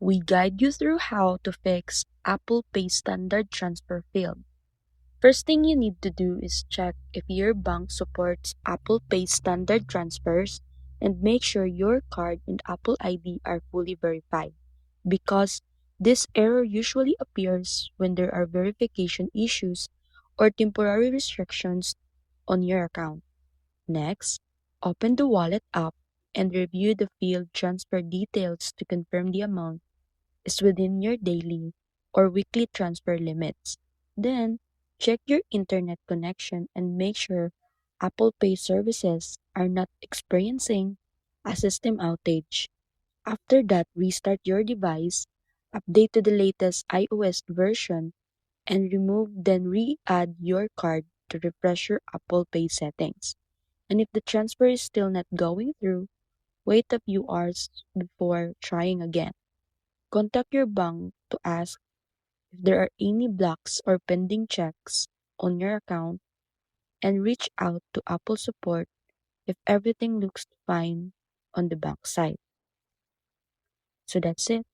we guide you through how to fix Apple Pay standard transfer failed. First thing you need to do is check if your bank supports Apple Pay standard transfers and make sure your card and Apple ID are fully verified, because this error usually appears when there are verification issues or temporary restrictions on your account. Next, open the wallet app and review the field transfer details to confirm the amount is within your daily or weekly transfer limits. Then, check your internet connection and make sure Apple Pay services are not experiencing a system outage. After that, restart your device, update to the latest iOS version, and then re-add your card to refresh your Apple Pay settings. And if the transfer is still not going through, wait a few hours before trying again. Contact your bank to ask if there are any blocks or pending checks on your account, and reach out to Apple support if everything looks fine on the bank side. So that's it.